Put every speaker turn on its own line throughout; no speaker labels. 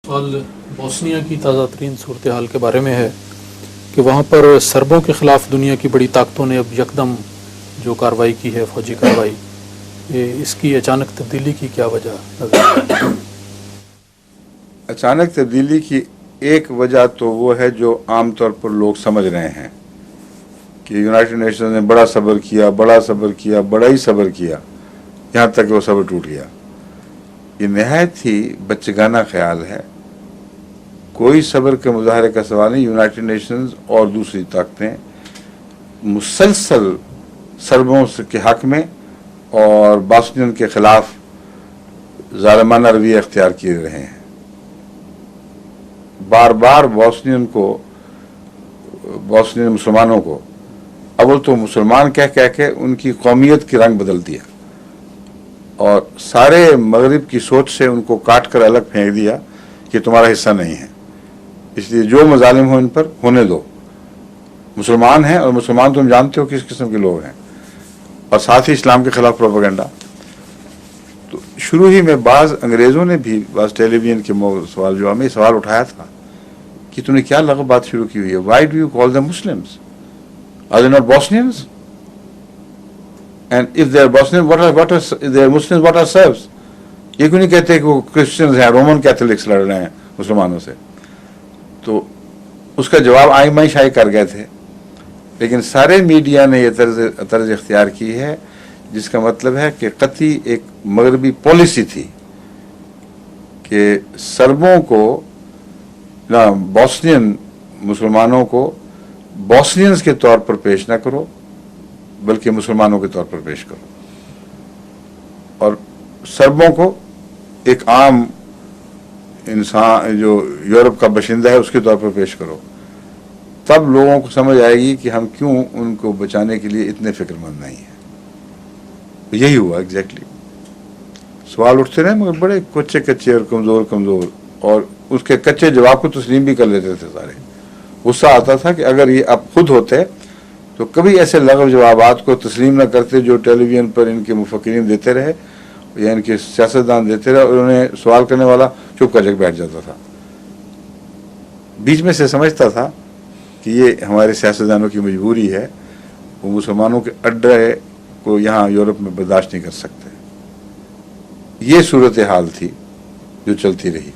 سوال بوسنیا کی تازہ ترین صورتحال کے بارے میں ہے کہ وہاں پر سربوں کے خلاف دنیا کی بڑی طاقتوں نے اب یکدم جو کارروائی کی ہے، فوجی کارروائی، اس کی اچانک تبدیلی کی کیا وجہ نظر؟
اچانک تبدیلی کی ایک وجہ تو وہ ہے جو عام طور پر لوگ سمجھ رہے ہیں کہ یونائٹڈ نیشنز نے بڑا صبر کیا، بڑا ہی صبر کیا، یہاں تک کہ وہ صبر ٹوٹ گیا۔ یہ نہایت ہی بچگانہ خیال ہے۔ کوئی صبر کے مظاہرے کا سوال نہیں۔ یونائٹڈ نیشنز اور دوسری طاقتیں مسلسل سربوں کے حق میں اور باسنین کے خلاف ظالمانہ رویہ اختیار کیے رہے ہیں۔ بار بار بوسنین مسلمانوں کو اول تو مسلمان کہہ کے ان کی قومیت کی رنگ بدل دیا اور سارے مغرب کی سوچ سے ان کو کاٹ کر الگ پھینک دیا کہ تمہارا حصہ نہیں ہے، اس لیے جو مظالم ہو ان پر ہونے دو۔ مسلمان ہیں، اور مسلمان تم جانتے ہو کس قسم کے لوگ ہیں، اور ساتھ ہی اسلام کے خلاف پروپیگنڈا۔ تو شروع ہی میں بعض انگریزوں نے بھی بعض ٹیلی ویژن کے سوال جو ہمیں سوال اٹھایا تھا کہ تم نے کیا لغو بات شروع کی ہوئی ہے، why do you call them Muslims؟ Are they not Bosnians? And if they are Bosnians, if they are Muslims, what are Serbs؟ یہ کیوں نہیں کہتے کہ وہ کرسچنز ہیں، رومن کیتھولکس لڑ رہے ہیں مسلمانوں سے؟ تو اس کا جواب آئی مائی شائی کر گئے تھے، لیکن سارے میڈیا نے یہ طرز اختیار کی ہے جس کا مطلب ہے کہ قطعی ایک مغربی پالیسی تھی کہ سربوں کو، بوسنین مسلمانوں کو بوسنینز کے طور پر پیش نہ کرو بلکہ مسلمانوں کے طور پر پیش کرو، اور سربوں کو ایک عام انسان جو یورپ کا باشندہ ہے اس کے طور پر پیش کرو۔ تب لوگوں کو سمجھ آئے گی کہ ہم کیوں ان کو بچانے کے لیے اتنے فکر مند نہیں ہیں۔ یہی ہوا ایگزیکٹلی۔ سوال اٹھتے رہے مگر بڑے کچے اور کمزور، اور اس کے کچے جواب کو تسلیم بھی کر لیتے تھے سارے۔ غصہ آتا تھا کہ اگر یہ اب خود ہوتے تو کبھی ایسے لغو جوابات کو تسلیم نہ کرتے جو ٹیلی ویژن پر ان کے مفکرین دیتے رہے یا ان کے سیاستدان دیتے رہے، اور انہیں سوال کرنے والا چپ کر کے بیٹھ جاتا تھا۔ بیچ میں سے سمجھتا تھا کہ یہ ہمارے سیاستدانوں کی مجبوری ہے، وہ مسلمانوں کے اڈے کو یہاں یورپ میں برداشت نہیں کر سکتے۔ یہ صورتحال تھی جو چلتی رہی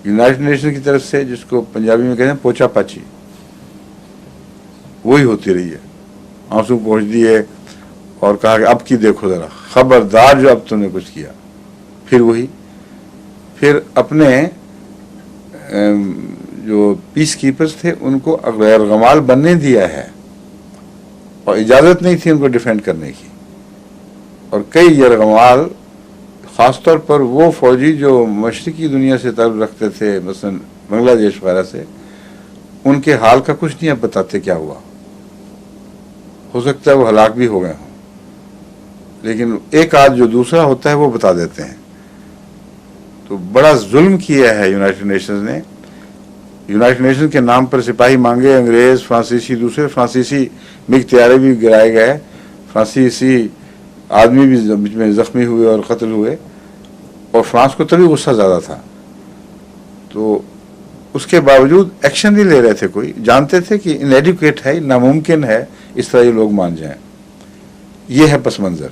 یونائٹڈ نیشن کی طرف سے، جس کو پنجابی میں کہتے ہیں پوچھا پاچی، وہی ہوتی رہی ہے۔ آنسو پوچھ دیے اور کہا کہ اب کی دیکھو ذرا، خبردار جو اب تم نے کچھ کیا۔ پھر وہی، پھر اپنے جو پیس کیپرز تھے ان کو غیر غمال بننے دیا ہے، اور اجازت نہیں تھی ان کو ڈیفینڈ کرنے کی، اور کئی یرغمال، خاص طور پر وہ فوجی جو مشرقی دنیا سے تعلق رکھتے تھے، مثلا بنگلہ دیش وغیرہ سے، ان کے حال کا کچھ نہیں اب بتاتے کیا ہوا۔ ہو سکتا ہے وہ ہلاک بھی ہو گئے ہوں، لیکن ایک آدھ جو دوسرا ہوتا ہے وہ بتا دیتے ہیں۔ تو بڑا ظلم کیا ہے یونائٹڈ نیشنز نے۔ یونائٹڈ نیشنز کے نام پر سپاہی مانگے، انگریز، فرانسیسی، دوسرے فرانسیسی مگ طیارے بھی گرائے گئے، فرانسیسی آدمی بھی بیچ میں زخمی ہوئے اور قتل ہوئے، اور فرانس کو تبھی غصہ زیادہ تھا۔ تو اس کے باوجود ایکشن نہیں لے رہے تھے، کوئی جانتے تھے کہ انایڈیکویٹ ہے، ناممکن ہے اس طرح یہ لوگ مان جائیں۔ یہ ہے پس منظر،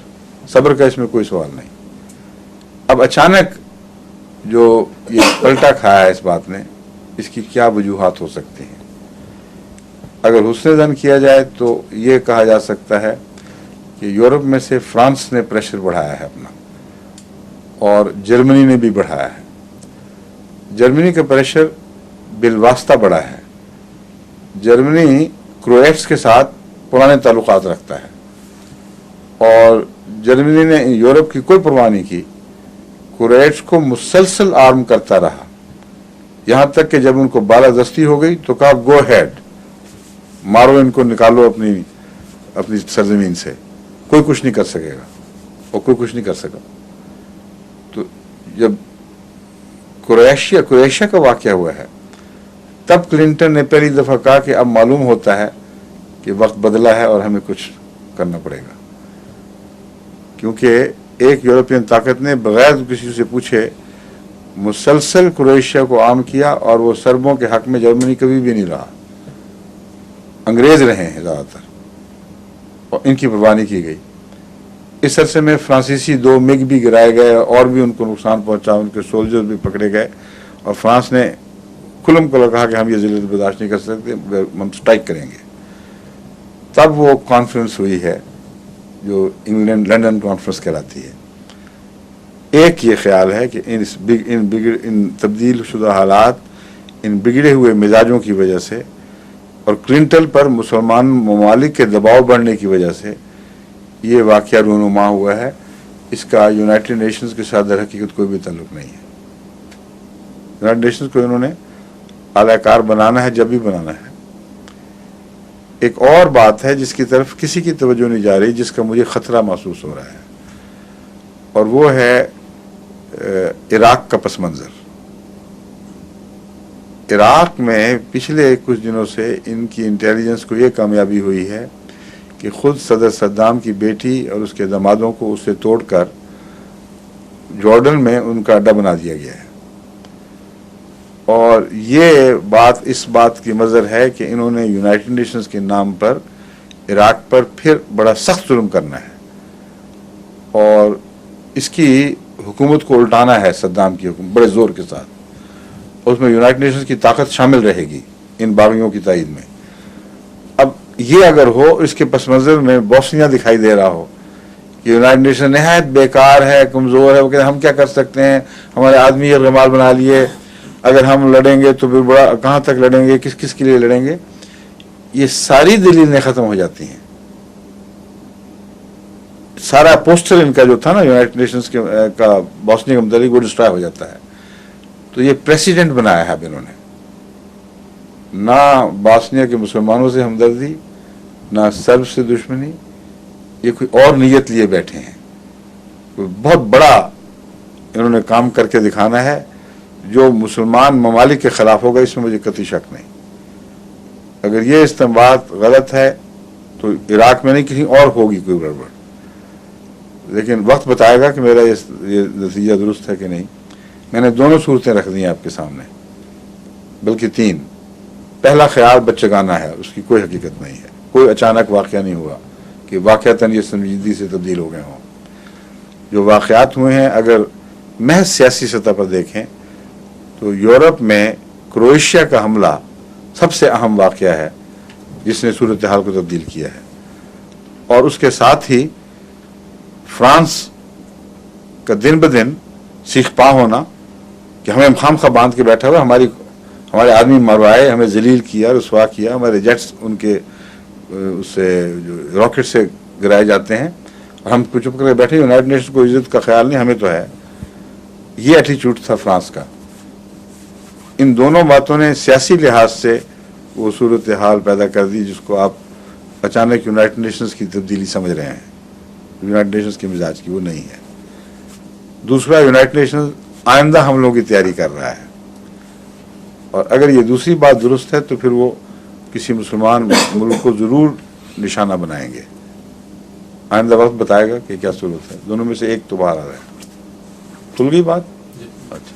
صبر کا اس میں کوئی سوال نہیں۔ اب اچانک جو یہ پلٹا کھایا ہے اس بات نے، اس کی کیا وجوہات ہو سکتی ہیں؟ اگر حسن ظن کیا جائے تو یہ کہا جا سکتا ہے کہ یورپ میں سے فرانس نے پریشر بڑھایا ہے اپنا، اور جرمنی نے بھی بڑھایا ہے۔ جرمنی کا پریشر بالواسطہ بڑھا ہے۔ جرمنی کرویٹس کے ساتھ پرانے تعلقات رکھتا ہے، اور جرمنی نے یورپ کی کوئی پرواہ نہیں کی، کرویٹس کو مسلسل آرم کرتا رہا، یہاں تک کہ جب ان کو بالادستی ہو گئی تو کہا گو ہیڈ، مارو ان کو، نکالو اپنی سرزمین سے، کوئی کچھ نہیں کر سکے گا، اور کوئی کچھ نہیں کر سکا۔ تو جب کرویشیا کا واقعہ ہوا ہے، تب کلنٹن نے پہلی دفعہ کہا کہ اب معلوم ہوتا ہے کہ وقت بدلا ہے اور ہمیں کچھ کرنا پڑے گا، کیونکہ ایک یورپین طاقت نے بغیر کسی سے پوچھے مسلسل کروشیا کو عام کیا اور وہ سربوں کے حق میں جرمنی کبھی بھی نہیں رہا. انگریز رہے ہیں زیادہ تر اور ان کی پرواہ نہیں کی گئی. اس عرصے میں فرانسیسی 2 MiG بھی گرائے گئے اور بھی ان کو نقصان پہنچا, ان کے سولجر بھی پکڑے گئے اور فرانس نے کھلم کھلا کہا کہ ہم یہ ذلت برداشت نہیں کر سکتے, ہم سٹرائک کریں گے. تب وہ کانفرنس ہوئی ہے جو انگلینڈ لنڈن کانفرنس کہلاتی ہے. ایک یہ خیال ہے کہ ان تبدیل شدہ حالات, ان بگڑے ہوئے مزاجوں کی وجہ سے اور کلنٹن پر مسلمان ممالک کے دباؤ بڑھنے کی وجہ سے یہ واقعہ رونما ہوا ہے. اس کا یونائٹڈ نیشنز کے ساتھ در حقیقت کوئی بھی تعلق نہیں ہے. یونائٹڈ نیشنز کو انہوں نے اعلی کار بنانا ہے جب بھی بنانا ہے. ایک اور بات ہے جس کی طرف کسی کی توجہ نہیں جا رہی, جس کا مجھے خطرہ محسوس ہو رہا ہے, اور وہ ہے عراق کا پس منظر. عراق میں پچھلے کچھ دنوں سے ان کی انٹیلیجنس کو یہ کامیابی ہوئی ہے کہ خود صدر صدام کی بیٹی اور اس کے دامادوں کو اس سے توڑ کر جارڈن میں ان کا اڈا بنا دیا گیا ہے. اور یہ بات اس بات کی مظہر ہے کہ انہوں نے یونائٹڈ نیشنز کے نام پر عراق پر پھر بڑا سخت ظلم کرنا ہے اور اس کی حکومت کو الٹانا ہے, صدام کی حکومت بڑے زور کے ساتھ. اس میں یونائٹڈ نیشنز کی طاقت شامل رہے گی ان باغیوں کی تائید میں. اب یہ اگر ہو, اس کے پس منظر میں بوسنیا دکھائی دے رہا ہو کہ یونائٹڈ نیشن نہایت بیکار ہے, کمزور ہے, وہ کہتے ہیں ہم کیا کر سکتے ہیں, ہمارے آدمی یرغمال بنا لیے, اگر ہم لڑیں گے تو پھر بڑا کہاں تک لڑیں گے, کس کس کے لیے لڑیں گے. یہ ساری دلیلیں ختم ہو جاتی ہیں. سارا پوسٹر ان کا جو تھا نا یونائٹڈ نیشنز کا بوسنیا کا متعلق, وہ ڈسٹرائے ہو جاتا ہے. تو یہ پریسیڈنٹ بنایا ہے اب انہوں نے. نہ بوسنیا کے مسلمانوں سے ہمدردی, نہ سرب سے دشمنی, یہ کوئی اور نیت لیے بیٹھے ہیں. کوئی بہت بڑا انہوں نے کام کر کے دکھانا ہے جو مسلمان ممالک کے خلاف ہوگا, اس میں مجھے قطعی شک نہیں. اگر یہ استنباط غلط ہے تو عراق میں نہیں کہیں اور ہوگی کوئی گڑبڑ, لیکن وقت بتائے گا کہ میرا یہ نتیجہ درست ہے کہ نہیں. میں نے دونوں صورتیں رکھ دی ہیں آپ کے سامنے, بلکہ 3. پہلا خیال بچگانہ ہے, اس کی کوئی حقیقت نہیں ہے, کوئی اچانک واقعہ نہیں ہوا کہ واقعتاً یہ سنجیدگی سے تبدیل ہو گئے ہوں. جو واقعات ہوئے ہیں اگر محض سیاسی سطح پر دیکھیں تو یورپ میں کروشیا کا حملہ سب سے اہم واقعہ ہے جس نے صورتحال کو تبدیل کیا ہے. اور اس کے ساتھ ہی فرانس کا دن بدن سیخ پا ہونا کہ ہمیں خام خواہ باندھ کے بیٹھا ہوا, ہمارے آدمی مروائے, ہمیں ذلیل کیا, رسوا کیا, ہمارے جیٹس ان کے اس سے جو راکٹ سے گرائے جاتے ہیں اور ہم کو چپ کر کے بیٹھے. یونائٹڈ نیشن کو عزت کا خیال نہیں, ہمیں تو ہے. یہ ایٹیچیوڈ تھا فرانس کا. ان دونوں باتوں نے سیاسی لحاظ سے وہ صورتحال پیدا کر دی جس کو آپ اچانک یونائٹڈ نیشنز کی تبدیلی سمجھ رہے ہیں. یونائٹڈ نیشنز کے مزاج کی وہ نہیں ہے. دوسرا, یونائٹڈ نیشنز آئندہ حملوں کی تیاری کر رہا ہے, اور اگر یہ دوسری بات درست ہے تو پھر وہ کسی مسلمان ملک کو ضرور نشانہ بنائیں گے. آئندہ وقت بتائے گا کہ کیا صورت ہے. دونوں میں سے ایک تو باہر آ رہا ہے. کھل گئی بات؟ اچھا.